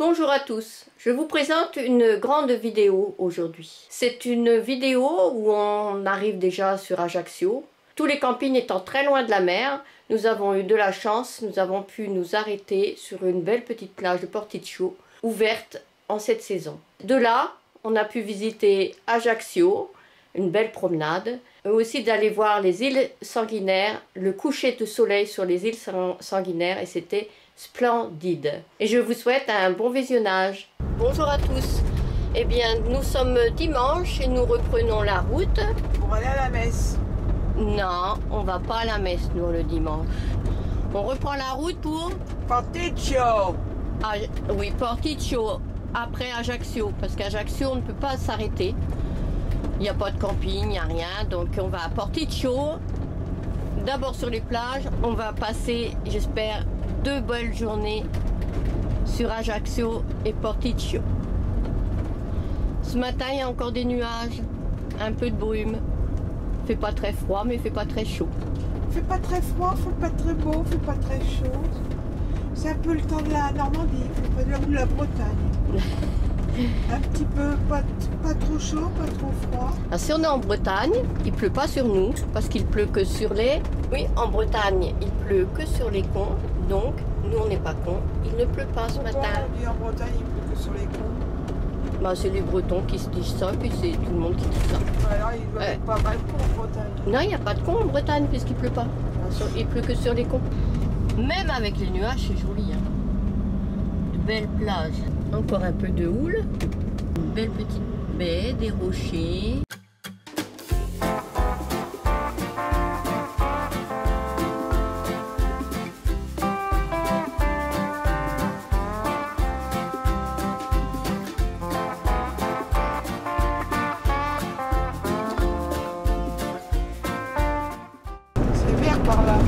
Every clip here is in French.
Bonjour à tous, je vous présente une grande vidéo aujourd'hui. C'est une vidéo où on arrive déjà sur Ajaccio. Tous les campings étant très loin de la mer, nous avons eu de la chance, nous avons pu nous arrêter sur une belle petite plage de Porticcio, ouverte en cette saison. De là, on a pu visiter Ajaccio, une belle promenade, mais aussi d'aller voir les îles Sanguinaires, le coucher de soleil sur les îles Sanguinaires, et c'était splendide. Et je vous souhaite un bon visionnage. Bonjour à tous. Eh bien, nous sommes dimanche et nous reprenons la route. Pour aller à la messe. Non, on va pas à la messe, nous, le dimanche. On reprend la route pour... Porticcio. Ah, oui, Porticcio, après Ajaccio, parce qu'Ajaccio, on ne peut pas s'arrêter. Il n'y a pas de camping, il n'y a rien, donc on va à Porticcio. D'abord sur les plages, on va passer, j'espère, 2 belles journées sur Ajaccio et Porticcio. Ce matin, il y a encore des nuages, un peu de brume. Il fait pas très froid, mais il fait pas très chaud. Il fait pas très froid, il fait pas très beau, il fait pas très chaud. C'est un peu le temps de la Normandie, de la Bretagne. Un petit peu, pas trop chaud, pas trop froid. Alors, si on est en Bretagne, il pleut pas sur nous, parce qu'il pleut que sur les... Oui, en Bretagne, il pleut que sur les cons, donc nous on n'est pas cons, il ne pleut pas ce matin. On dit en Bretagne, il pleut que sur les cons. Bah, c'est les Bretons qui se disent ça, puis c'est tout le monde qui dit ça. Alors il doit être pas mal con en Bretagne. Non, il n'y a pas de cons en Bretagne, puisqu'il pleut pas. Il pleut que sur les cons. Même avec les nuages, c'est joli. Hein. De belles plages. Encore un peu de houle. Une belle petite baie, des rochers. C'est vert par là.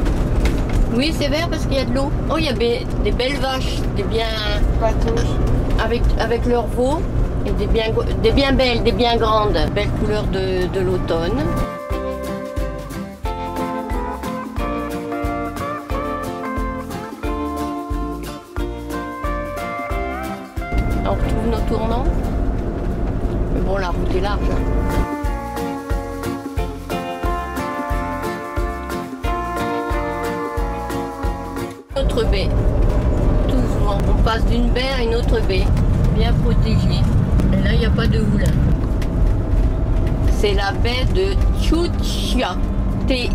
Oui, c'est vert parce qu'il y a de l'eau. Oh, il y a des belles vaches, des bien... Patouche. Avec leurs veaux, et des bien belles, des bien grandes. Belle couleur de l'automne. On retrouve nos tournants. Mais bon, la route est large. Autre baie. Tout souvent, on passe d'une baie à une autre baie, bien protégée. Et là, il n'y a pas de houle. C'est la baie de Tchouchtchia. T-I-U-C-I-A.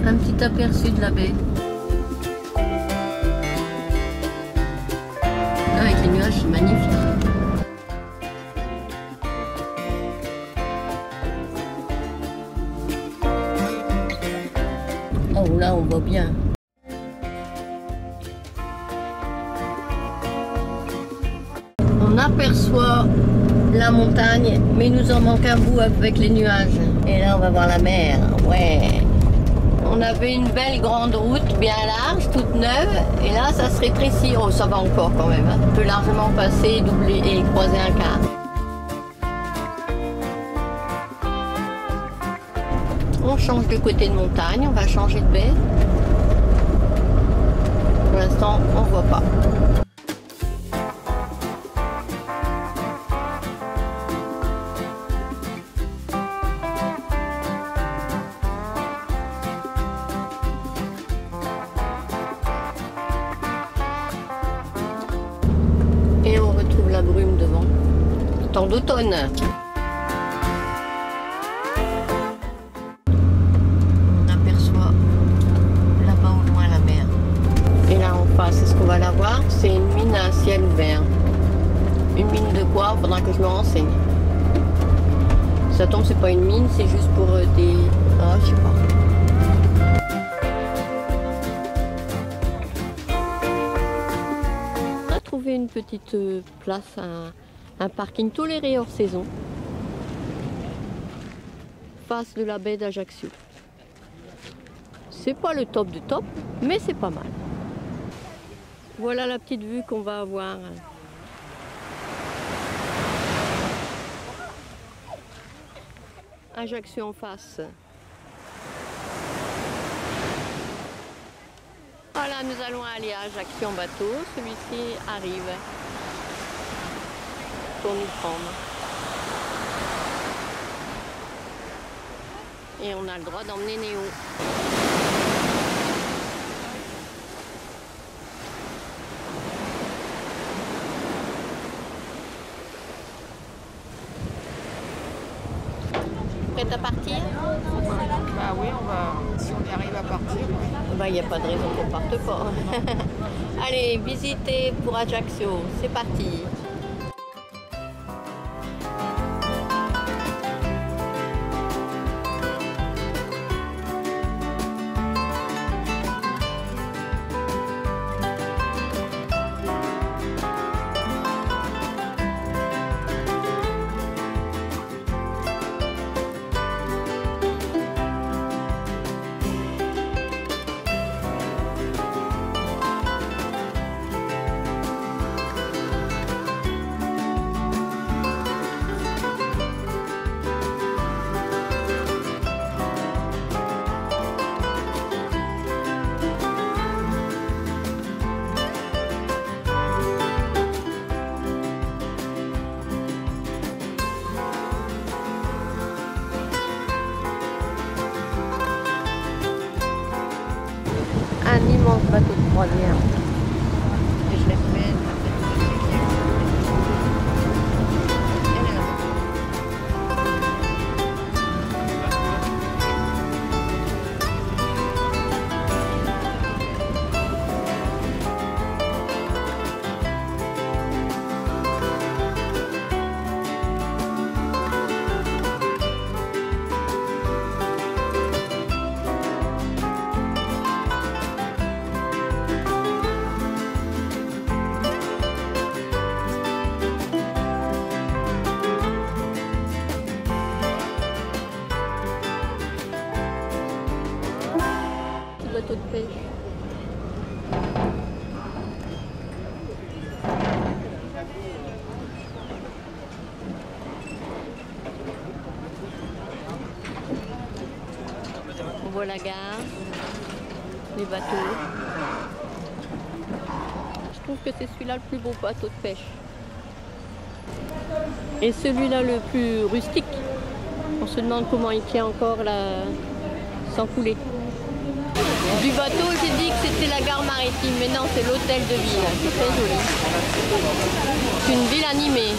Un petit aperçu de la baie. Avec les nuages, c'est magnifique. Oh là, on voit bien. On aperçoit la montagne, mais il nous en manque un bout avec les nuages. Et là, on va voir la mer. Ouais. On avait une belle grande route, bien large, toute neuve. Et là, ça se rétrécit. Oh, ça va encore quand même. Hein. On peut largement passer, doubler et croiser un quart. On change de côté de montagne, on va changer de baie. Pour l'instant, on ne voit pas. Et on retrouve la brume devant. Temps d'automne. C'est ce qu'on va la voir, c'est une mine à ciel ouvert. Une mine de quoi? Faudra que je me renseigne. Ça tombe, c'est pas une mine, c'est juste pour des... Ah, je sais pas. On a trouvé une petite place, un parking toléré hors saison. Face de la baie d'Ajaccio. C'est pas le top du top, mais c'est pas mal. Voilà la petite vue qu'on va avoir. Ajaccio en face. Voilà. Voilà, nous allons aller à Ajaccio en bateau. Celui-ci arrive pour nous prendre. Et on a le droit d'emmener Néo. Prête à partir? Bah oui, on va, si on y arrive à partir. Oui. Bah, il n'y a pas de raison qu'on parte pas. Allez, visiter pour Ajaccio, c'est parti. Un immense bateau de croisière. Et je l'ai fait. Bateau de pêche. On voit la gare, les bateaux. Je trouve que c'est celui-là le plus beau bateau de pêche. Et celui-là le plus rustique. On se demande comment il tient encore là, sans couler. Du bateau, j'ai dit que c'était la gare maritime, mais non, c'est l'hôtel de ville. C'est très joli. C'est une ville animée.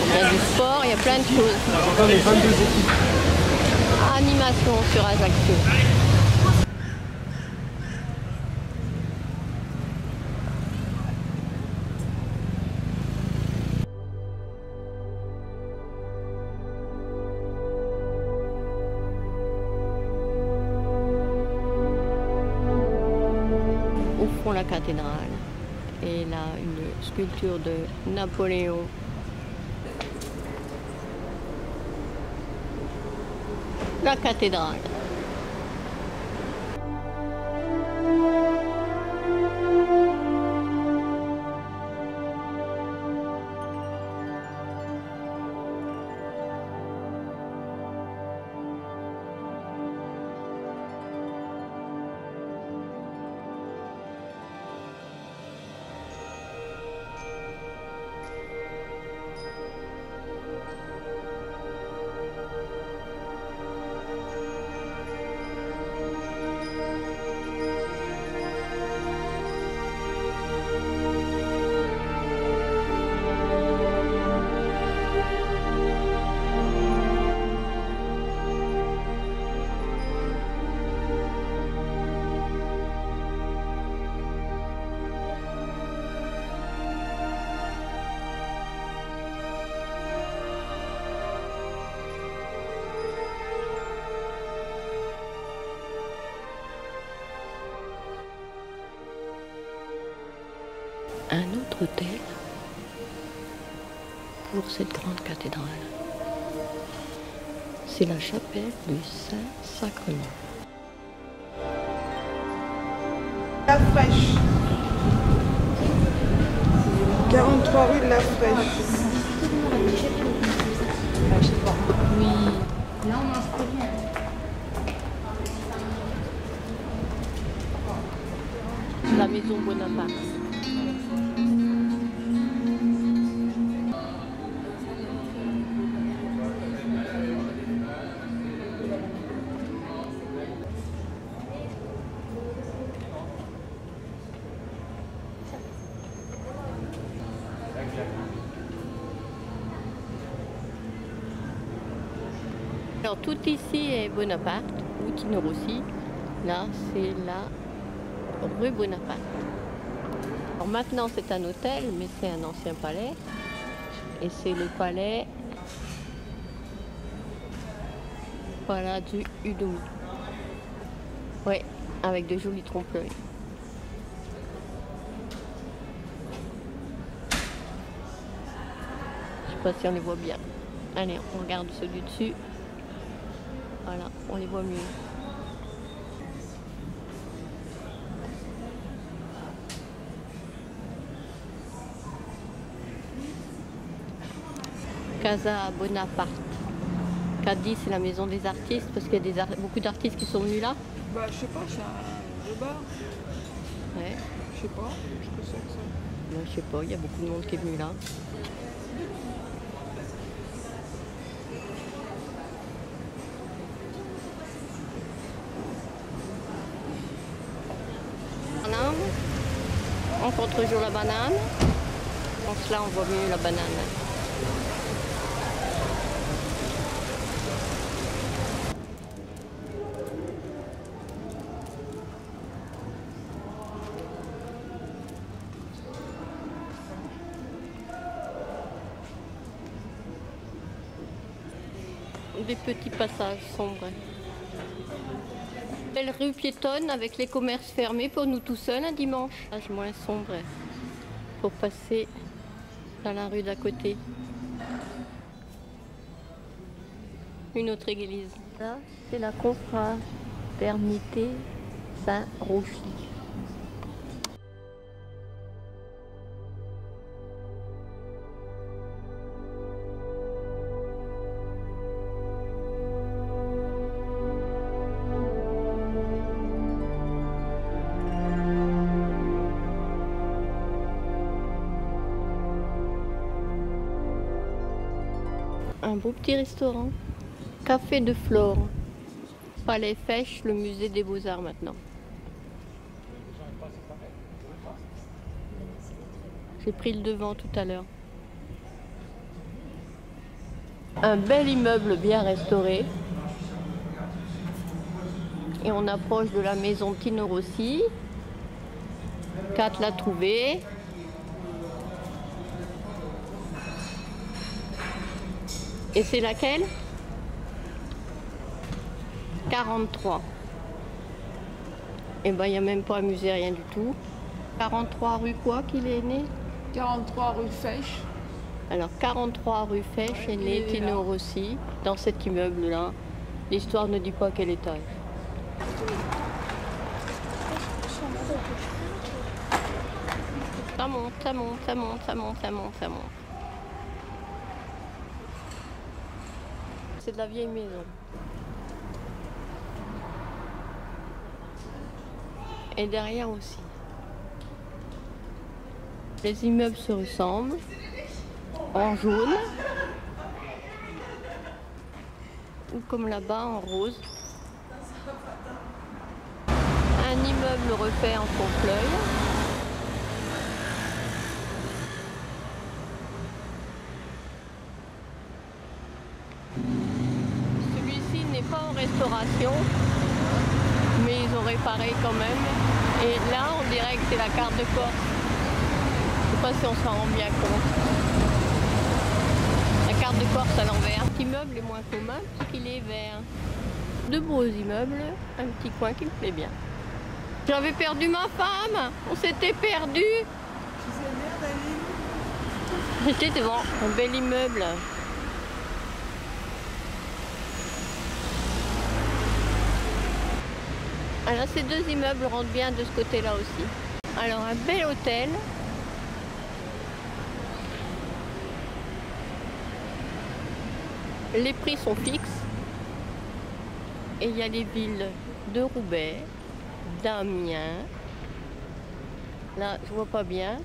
Il y a du sport, il y a plein de choses. Animation sur Ajaccio. Au fond, la cathédrale. Et là, une sculpture de Napoléon. La cathédrale. Un autre hôtel pour cette grande cathédrale. C'est la chapelle du Saint-Sacrement. La Fraîche. 43 rue de la Fraîche. Oui. Là, on mange très bien. la maison Bonaparte. Alors tout ici est Bonaparte, ou Tino Rossi. Là, c'est la rue Bonaparte. Alors maintenant, c'est un hôtel, mais c'est un ancien palais. Et c'est le palais, voilà, du Udomi. Ouais, avec de jolis trompe-l'œil. Je sais pas si on les voit bien. Allez, on regarde ceux du dessus. Voilà, on les voit mieux. Casa Bonaparte. Cadiz, c'est la maison des artistes, parce qu'il y a beaucoup d'artistes qui sont venus là. Bah, je sais pas, c'est un bar. Ouais. Je sais pas, je trouve ça que ça. Moi, je sais pas, il y a beaucoup de monde qui est venu là. Banane. En contre-jour la banane. Donc là, on voit mieux la banane. Des petits passages sombres. Belle rue piétonne avec les commerces fermés pour nous tout seuls un dimanche. Passage moins sombre pour passer dans la rue d'à côté. Une autre église. Là, c'est la confraternité Saint-Rochly. Un beau petit restaurant. Café de Flore. Palais Fèche, le musée des Beaux-Arts maintenant. J'ai pris le devant tout à l'heure. Un bel immeuble bien restauré. Et on approche de la maison Tino Rossi. Kat l'a trouvé. Et c'est laquelle? 43. Et ben il n'y a même pas amusé, rien du tout. 43 rue quoi qu'il est né? 43 rue Fèche. Alors 43 rue Fèche est né Tino Rossi dans cet immeuble-là. L'histoire ne dit pas quel étage. Ça monte, ça monte, ça monte, ça monte, ça monte, ça monte. C'est de la vieille maison. Et derrière aussi. Les immeubles se ressemblent, en jaune, ou comme là-bas en rose. Un immeuble refait en trompe-l'œil. Celui-ci n'est pas en restauration, mais ils ont réparé quand même. Et là, on dirait que c'est la carte de Corse. Je ne sais pas si on s'en rend bien compte. La carte de Corse à l'envers. Cet immeuble est moins commun puisqu'il est vert. Deux beaux immeubles, un petit coin qui me plaît bien. J'avais perdu ma femme, on s'était perdu. J'étais devant un bel immeuble. Alors ces deux immeubles rentrent bien de ce côté-là aussi. Alors un bel hôtel. Les prix sont fixes. Et il y a les villes de Roubaix, d'Amiens, Là, je vois pas bien.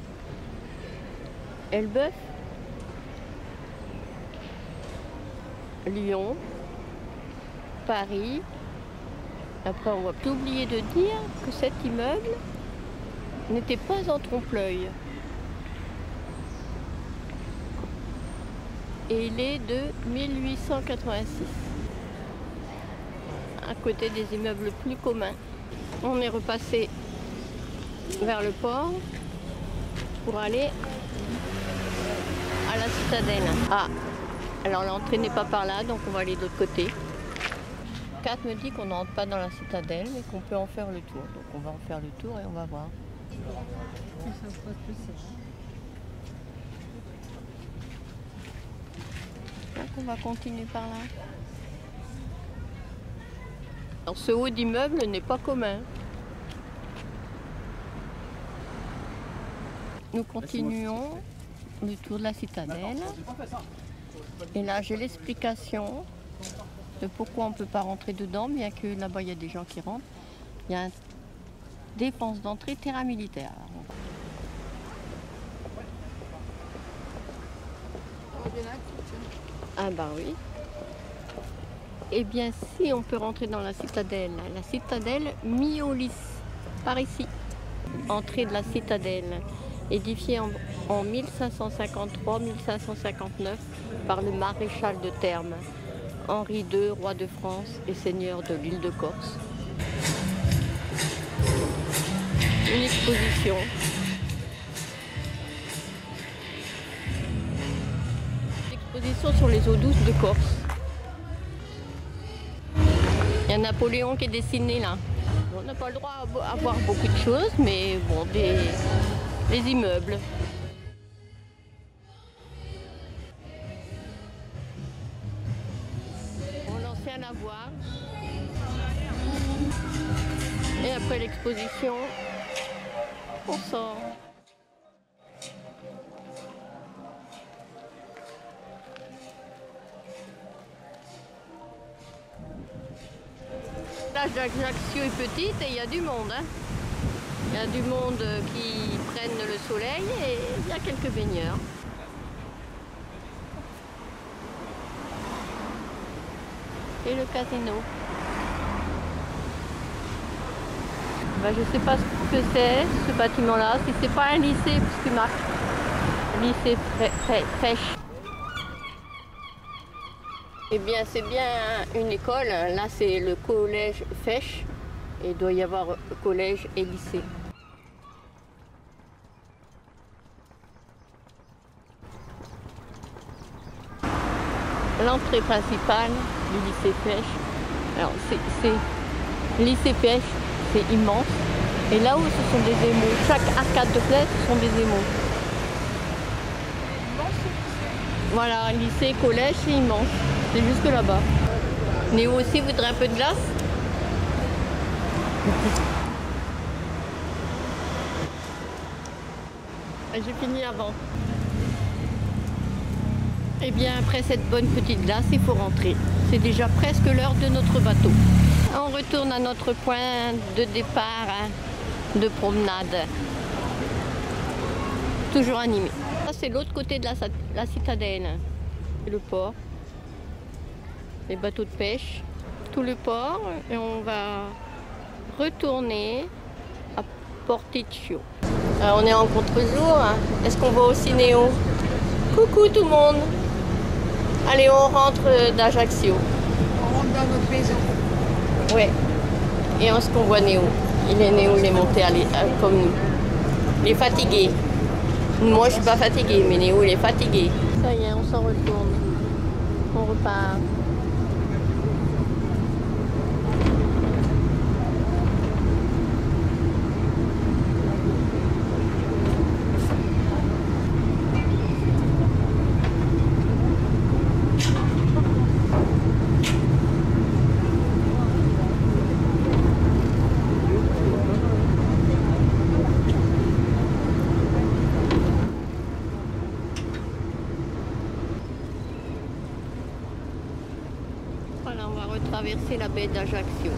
Elbeuf. Lyon. Paris. Après, on va plus oublier de dire que cet immeuble n'était pas en trompe-l'œil. Et il est de 1886. À côté des immeubles plus communs. On est repassé vers le port pour aller à la citadelle. Ah, alors l'entrée n'est pas par là, donc on va aller de l'autre côté. Kat me dit qu'on n'entre pas dans la citadelle, mais qu'on peut en faire le tour. Donc on va en faire le tour et on va voir. Donc on va continuer par là. Alors ce haut d'immeuble n'est pas commun. Nous continuons le tour de la citadelle. Et là j'ai l'explication de pourquoi on ne peut pas rentrer dedans, bien que là-bas il y a des gens qui rentrent. Il y a une défense d'entrée terrain militaire. Ah bah oui. Eh bien si on peut rentrer dans la citadelle Miolis, par ici. Entrée de la citadelle, édifiée en 1553-1559 par le maréchal de Termes, Henri II, roi de France et seigneur de l'île de Corse. Une exposition. Une exposition sur les eaux douces de Corse. Il y a Napoléon qui est dessiné là. On n'a pas le droit à voir beaucoup de choses, mais bon, des immeubles. L'ancien lavoir. Et après l'exposition, on sort. L'âge d'Ajaccio est petite et il y a du monde. Hein. Il y a du monde qui prennent le soleil et il y a quelques baigneurs. Et le casino. Ben, je ne sais pas ce que c'est, ce bâtiment-là. Si c'est pas un lycée, puisqu'il marque lycée Fèche. Eh bien, c'est bien une école. Là, c'est le collège Fèche. Et il doit y avoir collège et lycée. L'entrée principale du lycée Fèche. Alors, c'est lycée Fèche, c'est immense. Et là où ce sont des émaux, chaque arcade de flèche, ce sont des émaux. Voilà, lycée, collège, c'est immense. C'est jusque là-bas. Néo aussi voudrait un peu de glace? J'ai fini avant. Eh bien, après cette bonne petite glace, il faut rentrer. C'est déjà presque l'heure de notre bateau. On retourne à notre point de départ, hein, de promenade. Toujours animé. Ça, c'est l'autre côté de la citadelle. C'est le port. Les bateaux de pêche. Tout le port. Et on va retourner à Porticcio. Alors, on est en contre-jour. Hein. Est-ce qu'on voit aussi Néo? Coucou tout le monde. Allez, on rentre d'Ajaccio. On rentre dans notre maison. Ouais. Et est-ce qu'on voit Néo? Il est monté comme nous. Il est fatigué. Moi, je suis pas fatiguée, mais Néo, il est fatigué. Ça y est, on s'en retourne. On repart. Voilà, on va retraverser la baie d'Ajaccio.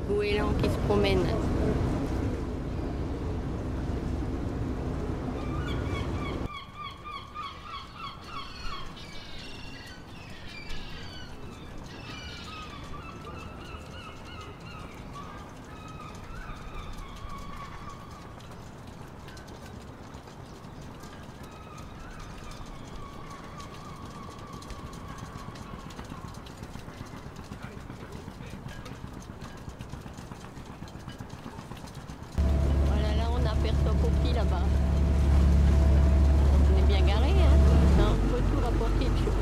goéland qui se promène. Là-bas. On est bien garé, hein? Non, retour à Porticcio.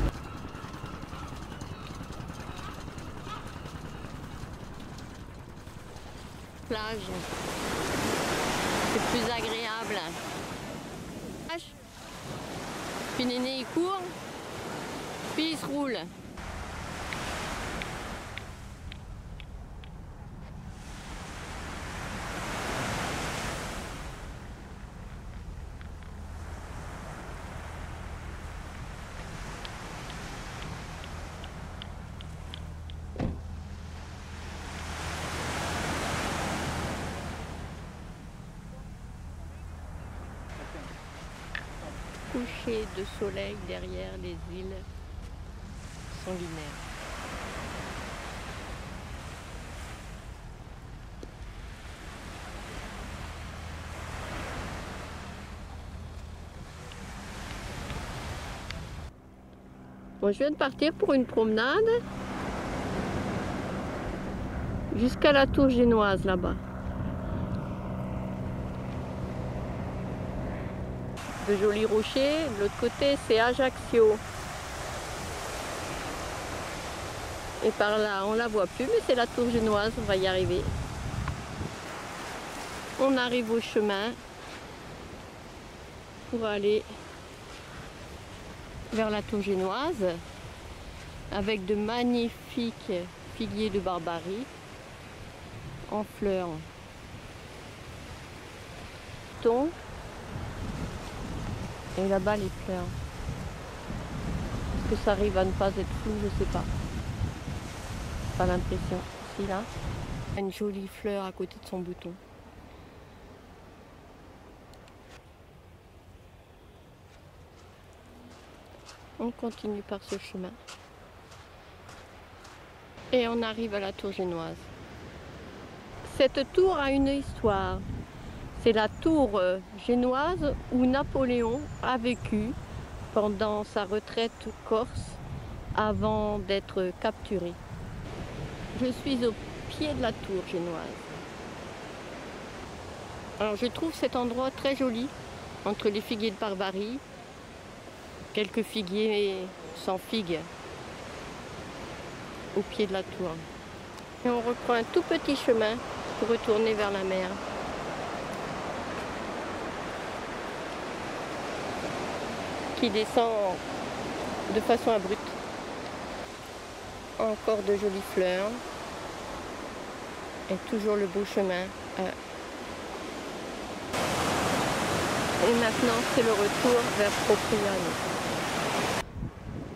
Plage. C'est plus agréable. Puis Néné il court, puis il se roule. Coucher de soleil derrière les îles sanguinaires. Bon, je viens de partir pour une promenade jusqu'à la tour génoise là-bas. De jolis rochers, de l'autre côté c'est Ajaccio. Et par là on la voit plus, mais c'est la tour génoise, on va y arriver. On arrive au chemin pour aller vers la tour génoise avec de magnifiques figuiers de Barbarie en fleurs. Thon. Et là-bas les fleurs. Est-ce que ça arrive à ne pas être flou? Je sais pas. Pas l'impression. Si là, une jolie fleur à côté de son bouton. On continue par ce chemin. Et on arrive à la tour génoise. Cette tour a une histoire. C'est la tour génoise où Napoléon a vécu pendant sa retraite corse avant d'être capturé. Je suis au pied de la tour génoise. Alors je trouve cet endroit très joli, entre les figuiers de Barbarie, quelques figuiers sans figues au pied de la tour. Et on reprend un tout petit chemin pour retourner vers la mer. Qui descend de façon abrupte. Encore de jolies fleurs. Et toujours le beau chemin. Et maintenant, c'est le retour vers Propriano.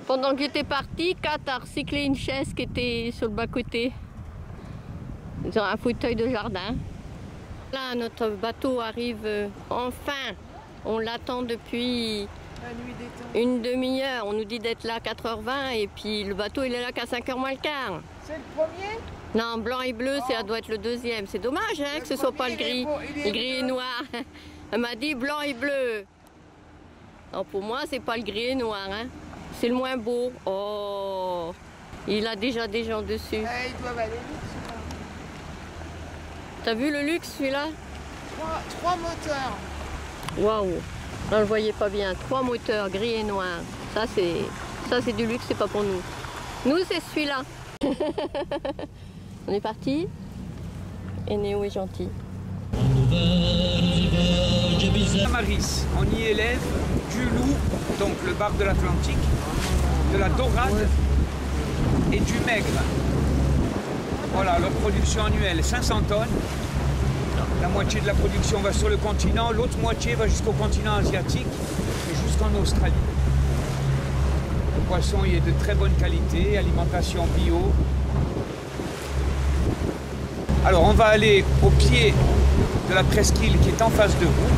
Pendant que j'étais partie, Kat a recyclé une chaise qui était sur le bas-côté. Dans un fauteuil de jardin. Là, notre bateau arrive enfin. On l'attend depuis une demi-heure. On nous dit d'être là à 4h20 et puis le bateau il est là qu'à 5h moins le quart. C'est le premier? Non, blanc et bleu, ça doit être le deuxième. C'est dommage hein, que ce soit pas le gris. Le gris et noir. Elle m'a dit blanc et bleu. Alors pour moi, c'est pas le gris et noir. Hein. C'est le moins beau. Oh, il a déjà des gens dessus. Ils doivent aller vite. T'as vu le luxe celui-là? 3 moteurs. Waouh! Je ne voyais pas bien. 3 moteurs gris et noir. Ça c'est du luxe, c'est pas pour nous. Nous c'est celui-là. On est parti. Et Néo est gentil. Maris, on y élève du loup, donc le bar de l'Atlantique, de la dorade et du maigre. Voilà, leur production annuelle, 500 tonnes. La moitié de la production va sur le continent, l'autre moitié va jusqu'au continent asiatique et jusqu'en Australie. Le poisson il est de très bonne qualité, alimentation bio. Alors on va aller au pied de la presqu'île qui est en face de vous,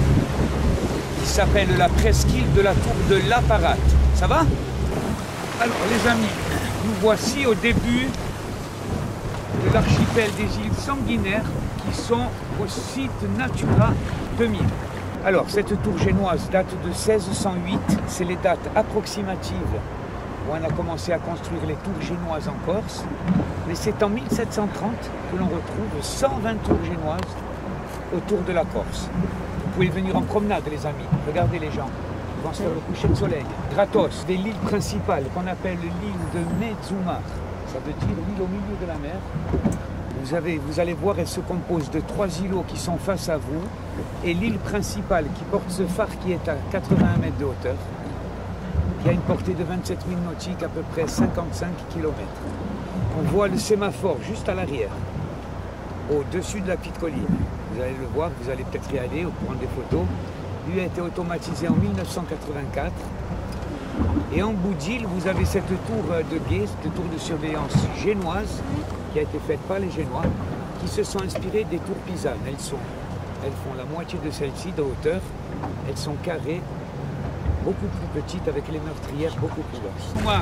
qui s'appelle la presqu'île de la tour de la Parate. Ça va? Alors les amis, nous voici au début de l'archipel des îles Sanguinaires qui sont au site Natura 2000. Alors cette tour génoise date de 1608, c'est les dates approximatives où on a commencé à construire les tours génoises en Corse, mais c'est en 1730 que l'on retrouve 120 tours génoises autour de la Corse. Vous pouvez venir en promenade les amis, regardez les gens, ils vont se faire le coucher de soleil. Gratos, des l'île principale qu'on appelle l'île de Mezumar, ça veut dire l'île au milieu de la mer. Vous allez voir, elle se compose de 3 îlots qui sont face à vous et l'île principale qui porte ce phare qui est à 81 mètres de hauteur, qui a une portée de 27 000 nautiques, à peu près 55 km. On voit le sémaphore juste à l'arrière, au-dessus de la petite colline. Vous allez le voir, vous allez peut-être y aller ou prendre des photos. Lui a été automatisé en 1984. Et en bout d'île, vous avez cette tour de guet, cette tour de surveillance génoise, qui a été faite par les Génois, qui se sont inspirés des tours pisanes. Elles font la moitié de celle-ci de hauteur. Elles sont carrées, beaucoup plus petites, avec les meurtrières beaucoup plus basses.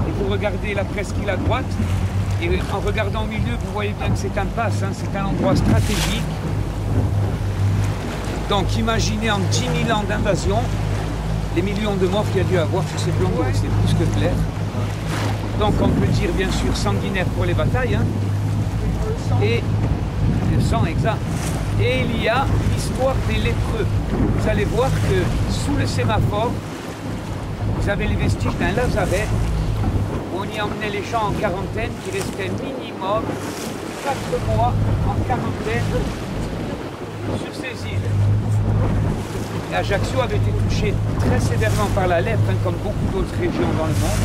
Et vous regardez la presqu'île à droite, et en regardant au milieu, vous voyez bien que c'est un pass, hein, c'est un endroit stratégique. Donc imaginez en 10 000 ans d'invasion, les millions de morts qu'il y a dû avoir sur ces plans d'eau, c'est plus que clair. Donc on peut dire bien sûr sanguinaire pour les batailles, hein, et le sang exact. Et il y a l'histoire des lépreux. Vous allez voir que sous le sémaphore, vous avez les vestiges d'un lazaret où on y emmenait les gens en quarantaine qui restaient minimum 4 mois en quarantaine sur ces îles. Et Ajaccio avait été touché très sévèrement par la lèpre, hein, comme beaucoup d'autres régions dans le monde.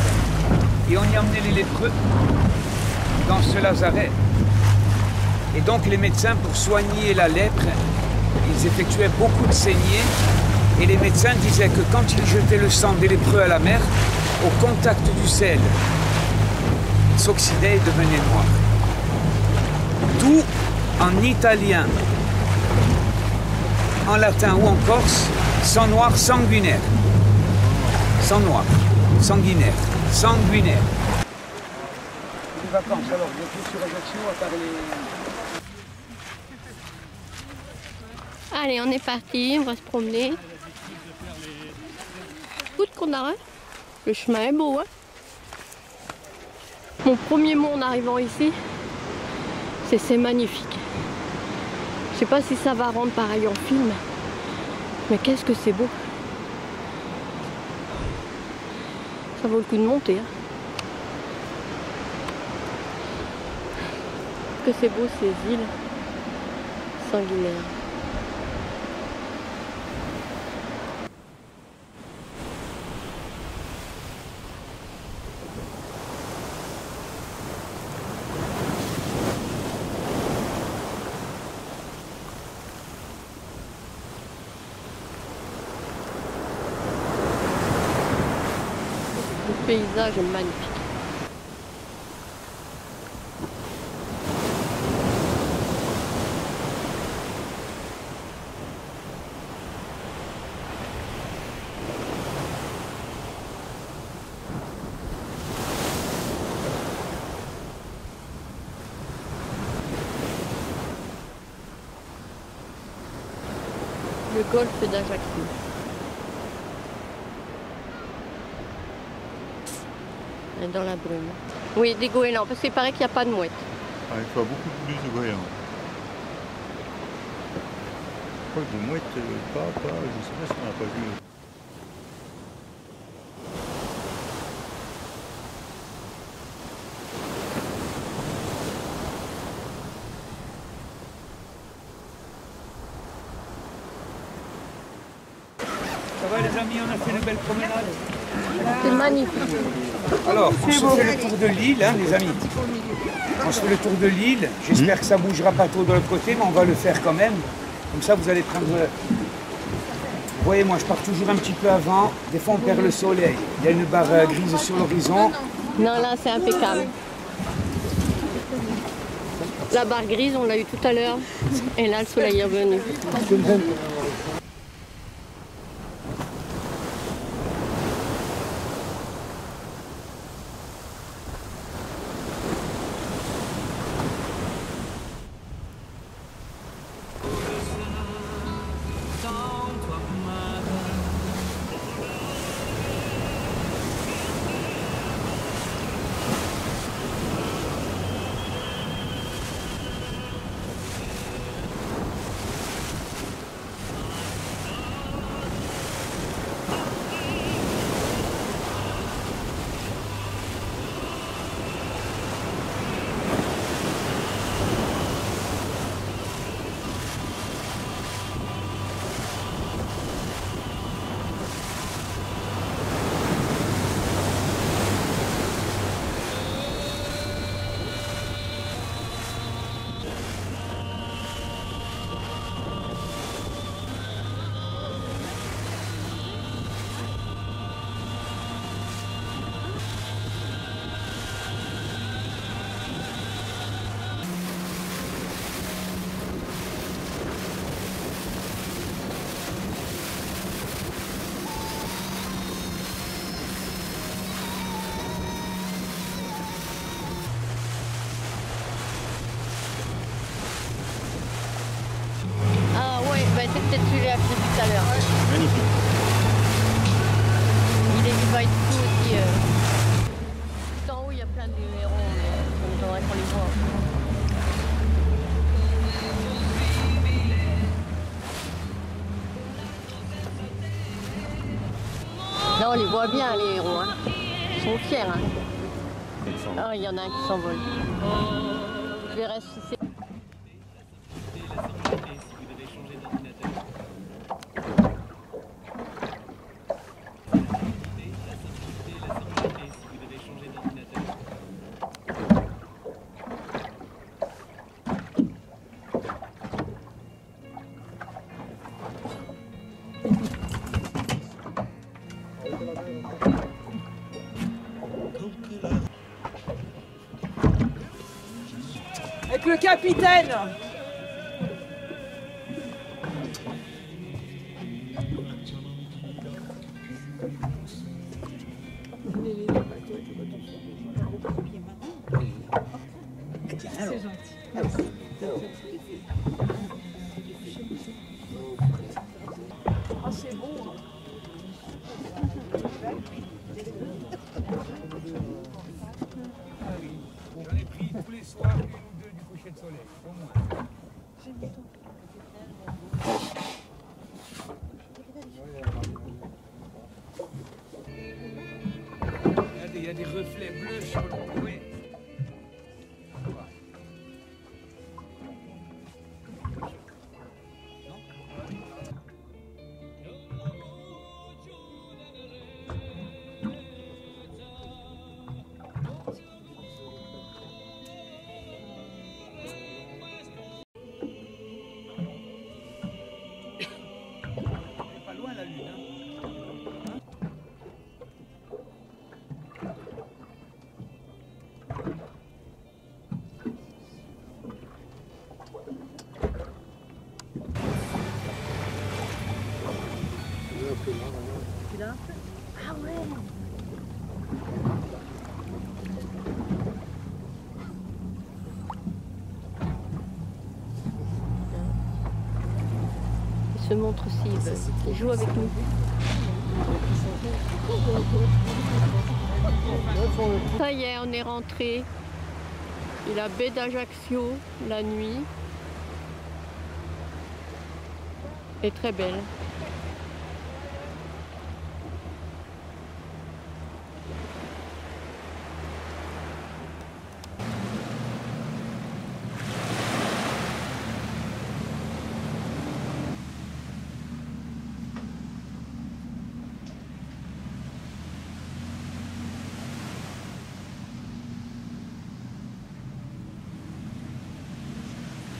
Et on y emmenait les lépreux dans ce lazaret. Et donc les médecins, pour soigner la lèpre, ils effectuaient beaucoup de saignées. Et les médecins disaient que quand ils jetaient le sang des lépreux à la mer, au contact du sel, il s'oxydait et devenait noir. D'où, en italien, en latin ou en corse, sang noir, sanguinaire. Sang noir, sanguinaire, sanguinaire. Les vacances, alors, vous êtes sur Ajaccio à part les... Allez, on est parti, on va se promener. Écoute qu'on a, hein. Le chemin est beau, hein. Mon premier mot en arrivant ici, c'est magnifique. Je sais pas si ça va rendre pareil en film, mais qu'est-ce que c'est beau. Ça vaut le coup de monter, hein. Que c'est beau ces îles sanguinaires. Le paysage est magnifique. Le golfe d'Ajaccio. Dans la brume. Oui, des goélands, parce qu'il paraît qu'il n'y a pas de mouettes. Ah, il faut beaucoup plus de goélands. Quoi, de mouettes, je sais pas si on n'a pas vu. Ça va les amis, on a fait une belle promenade. C'est magnifique. Alors, on se fait le tour de l'île, hein, les amis. On se fait le tour de l'île. J'espère que ça ne bougera pas trop de l'autre côté, mais on va le faire quand même. Comme ça, vous allez prendre... Vous voyez, moi, je pars toujours un petit peu avant. Des fois, on perd le soleil. Il y a une barre grise sur l'horizon. Non, là, c'est impeccable. La barre grise, on l'a eu tout à l'heure. Et là, le soleil est revenu. C'est peut-être celui-là que j'ai vu tout à l'heure. Magnifique. Il va être fou aussi. Tout en haut, il y a plein de hérons, mais on devrait qu'on les voit. Là, on les voit bien, les hérons. Hein. Ils sont fiers. Hein. Ah, il y en a un qui s'envole. Je verrai si c'est... Avec le capitaine. C'est gentil. Ah, c'est beau. J'en ai pris tous les soirs une ou deux du coucher de soleil, au moins. Il y a des reflets bleus sur le point. Pas loin la lune, hein. Ah ouais. Il se montre aussi, il joue avec nous. Ça y est, on est rentré. Et la baie d'Ajaccio, la nuit, est très belle.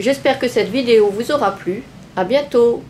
J'espère que cette vidéo vous aura plu. À bientôt!